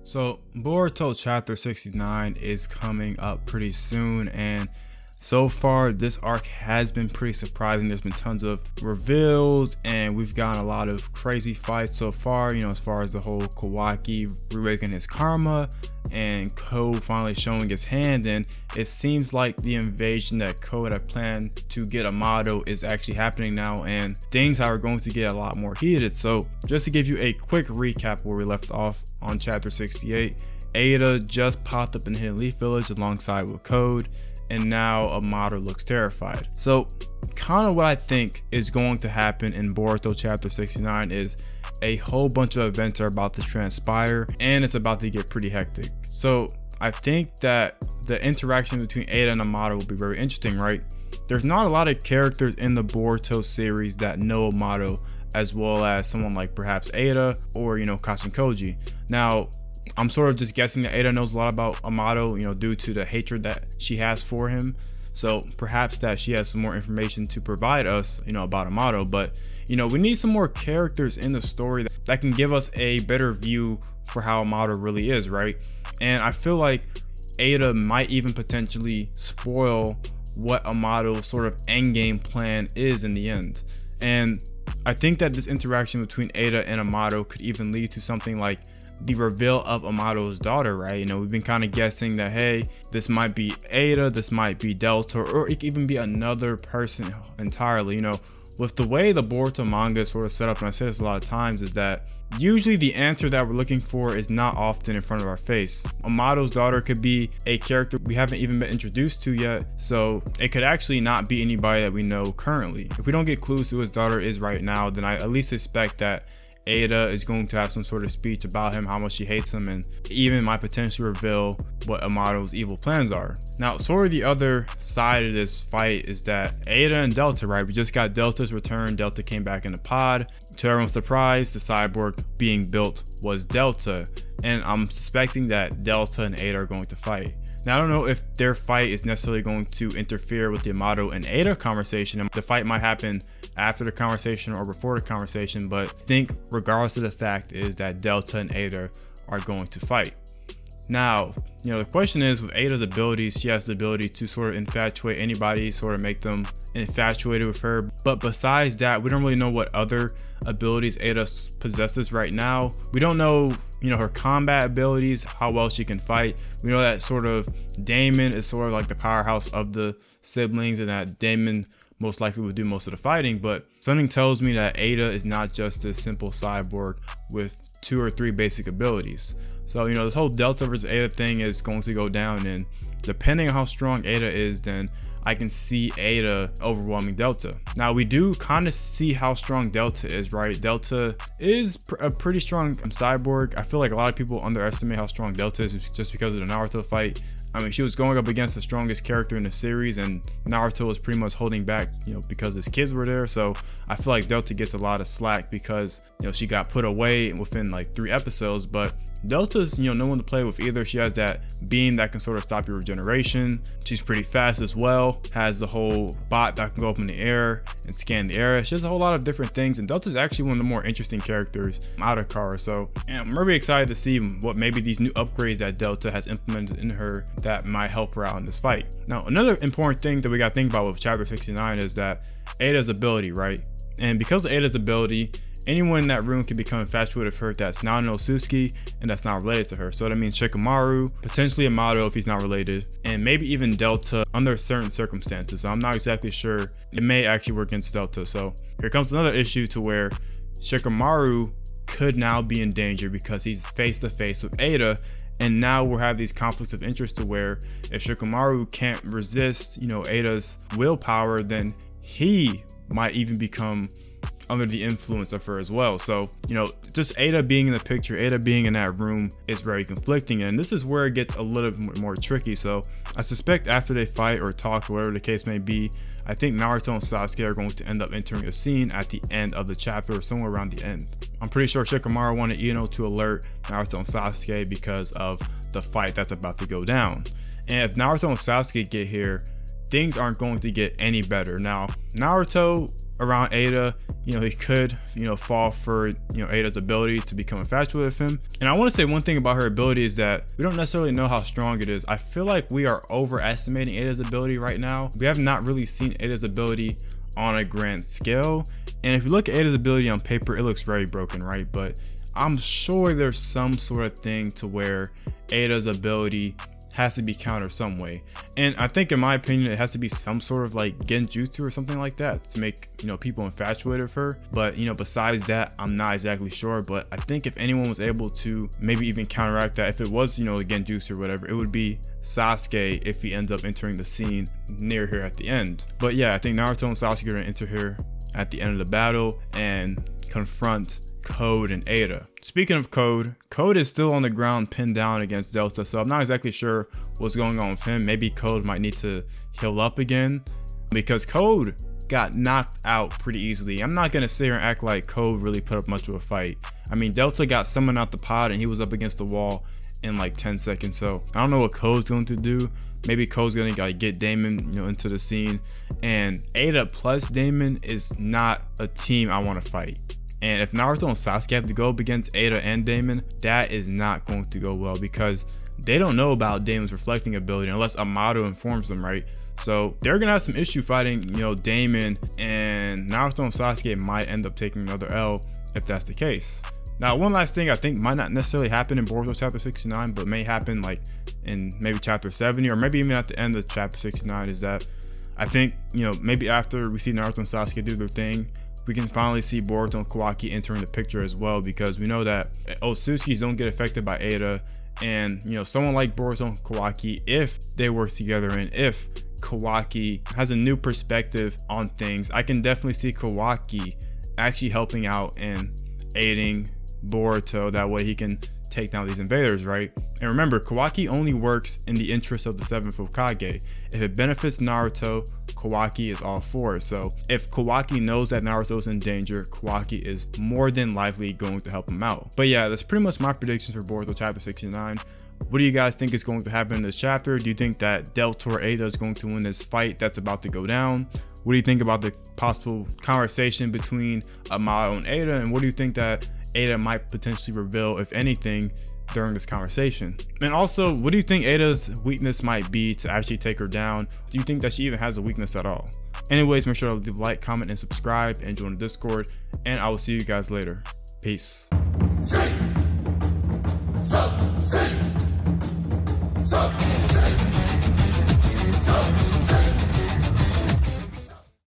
So Boruto chapter 69 is coming up pretty soon, and so far this arc has been pretty surprising. There's been tons of reveals and we've gotten a lot of crazy fights so far, as far as the whole Kawaki re-raking his karma and Ko finally showing his hand. And it seems like the invasion that Ko had planned to get Amado is actually happening now, and things are going to get a lot more heated. So just to give you a quick recap where we left off on chapter 68, Eida just popped up in Hidden Leaf Village alongside with Code, and now Amado looks terrified. So kind of what I think is going to happen in Boruto chapter 69 is a whole bunch of events are about to transpire and it's about to get pretty hectic. So I think that the interaction between Eida and Amado will be very interesting, right? There's not a lot of characters in the Boruto series that know Amado as well as someone like perhaps Eida or Kashin Koji. Now I'm sort of just guessing that Eida knows a lot about Amado, due to the hatred that she has for him. So perhaps that she has some more information to provide us, about Amado. But, we need some more characters in the story that can give us a better view for how Amado really is, right? And I feel like Eida might even potentially spoil what Amado's sort of endgame plan is in the end. And I think that this interaction between Eida and Amado could even lead to something like the reveal of Amado's daughter, right? We've been kind of guessing that, hey, this might be Eida, this might be Delta, or it could even be another person entirely. With the way the Boruto manga is sort of set up, and I say this a lot of times, is that usually the answer that we're looking for is not often in front of our face. Amado's daughter could be a character we haven't even been introduced to yet, so it could actually not be anybody that we know currently. If we don't get clues who his daughter is right now, then I at least expect that Eida is going to have some sort of speech about him, how much she hates him, and even might potentially reveal what Amado's evil plans are. Now, sort of the other side of this fight is that Eida and Delta, right? We just got Delta's return. Delta came back in the pod. To everyone's surprise, the cyborg being built was Delta, and I'm suspecting that Delta and Eida are going to fight. Now, I don't know if their fight is necessarily going to interfere with the Amado and Eida conversation. The fight might happen after the conversation or before the conversation, but I think regardless of the fact is that Delta and Eida are going to fight. Now, the question is, with Eida's abilities, she has the ability to sort of infatuate anybody, sort of make them infatuated with her. But besides that, we don't really know what other abilities Eida possesses right now. We don't know, her combat abilities, how well she can fight. We know that sort of Damon is sort of like the powerhouse of the siblings, and that Damon most likely would do most of the fighting. But something tells me that Eida is not just a simple cyborg with 2 or 3 basic abilities. So this whole Delta versus Eida thing is going to go down, and depending on how strong Eida is, then I can see Eida overwhelming Delta. Now, we do kind of see how strong Delta is, right? Delta is a pretty strong cyborg. I feel like a lot of people underestimate how strong Delta is just because of the Naruto fight. I mean, she was going up against the strongest character in the series, and Naruto was pretty much holding back, because his kids were there. So I feel like Delta gets a lot of slack because, she got put away within like 3 episodes. But Delta's, no one to play with either. She has that beam that can sort of stop your regeneration. She's pretty fast as well. Has the whole bot that can go up in the air and scan the area. She has a whole lot of different things, and Delta's actually one of the more interesting characters out of Kara. So I'm really excited to see what maybe these new upgrades that Delta has implemented in her that might help her out in this fight. Now, another important thing that we got to think about with chapter 69 is that Eida's ability, right? And because of Eida's ability, anyone in that room can become infatuated with her that's not an Osusuki and that's not related to her. So that means Shikamaru, potentially Amado if he's not related, and maybe even Delta under certain circumstances. So I'm not exactly sure. It may actually work against Delta. So here comes another issue to where Shikamaru could now be in danger because he's face to face with Eida. And now we'll have these conflicts of interest to where if Shikamaru can't resist, Eida's willpower, then he might even become under the influence of her as well. So, just Eida being in the picture, Eida being in that room is very conflicting, and this is where it gets a little bit more tricky. So I suspect after they fight or talk, or whatever the case may be, I think Naruto and Sasuke are going to end up entering a scene at the end of the chapter or somewhere around the end. I'm pretty sure Shikamaru wanted Ino to alert Naruto and Sasuke because of the fight that's about to go down. And if Naruto and Sasuke get here, things aren't going to get any better. Now, Naruto around Eida he could, fall for, Eida's ability to become infatuated with him. And I want to say one thing about her ability is that we don't necessarily know how strong it is. I feel like we are overestimating Eida's ability right now. We have not really seen Eida's ability on a grand scale. And if you look at Eida's ability on paper, it looks very broken, right? But I'm sure there's some sort of thing to where Eida's ability has to be countered some way. And I think, in my opinion, it has to be some sort of like genjutsu or something like that to make, people infatuated with her. But, besides that, I'm not exactly sure. But I think if anyone was able to maybe even counteract that, if it was, a genjutsu or whatever, it would be Sasuke if he ends up entering the scene near here at the end. But yeah, I think Naruto and Sasuke are gonna enter here at the end of the battle and confront Code and Eida. Speaking of Code is still on the ground pinned down against Delta, so I'm not exactly sure what's going on with him. Maybe Code might need to heal up again because Code got knocked out pretty easily. I'm not gonna sit here and act like Code really put up much of a fight. I mean, Delta got summoned out the pod and he was up against the wall in like 10 seconds. So I don't know what Code's going to do. Maybe Code's gonna get Damon, into the scene. And Eida plus Damon is not a team I want to fight. And if Naruto and Sasuke have to go up against Eida and Damon, that is not going to go well because they don't know about Damon's reflecting ability unless Amado informs them, right? So they're gonna have some issue fighting, Damon, and Naruto and Sasuke might end up taking another L if that's the case. Now, one last thing I think might not necessarily happen in Boruto chapter 69, but may happen like in maybe chapter 70 or maybe even at the end of chapter 69 is that I think, maybe after we see Naruto and Sasuke do their thing, we can finally see Boruto and Kawaki entering the picture as well, because we know that Otsutsuki's don't get affected by Eida, and someone like Boruto and Kawaki, if they work together and if Kawaki has a new perspective on things, I can definitely see Kawaki actually helping out and aiding Boruto. That way he can take down these invaders, right? And remember, Kawaki only works in the interest of the 7th Hokage. If it benefits Naruto, Kawaki is all for it. So if Kawaki knows that Naruto is in danger, Kawaki is more than likely going to help him out. But yeah, that's pretty much my predictions for Boruto chapter 69. What do you guys think is going to happen in this chapter? Do you think that Delta or Eida is going to win this fight that's about to go down? What do you think about the possible conversation between Amado and Eida? And what do you think that Eida might potentially reveal, if anything, during this conversation? And also, what do you think Eida's weakness might be to actually take her down? Do you think that she even has a weakness at all? Anyways, make sure to leave a like, comment, and subscribe, and join the Discord, and I will see you guys later. Peace.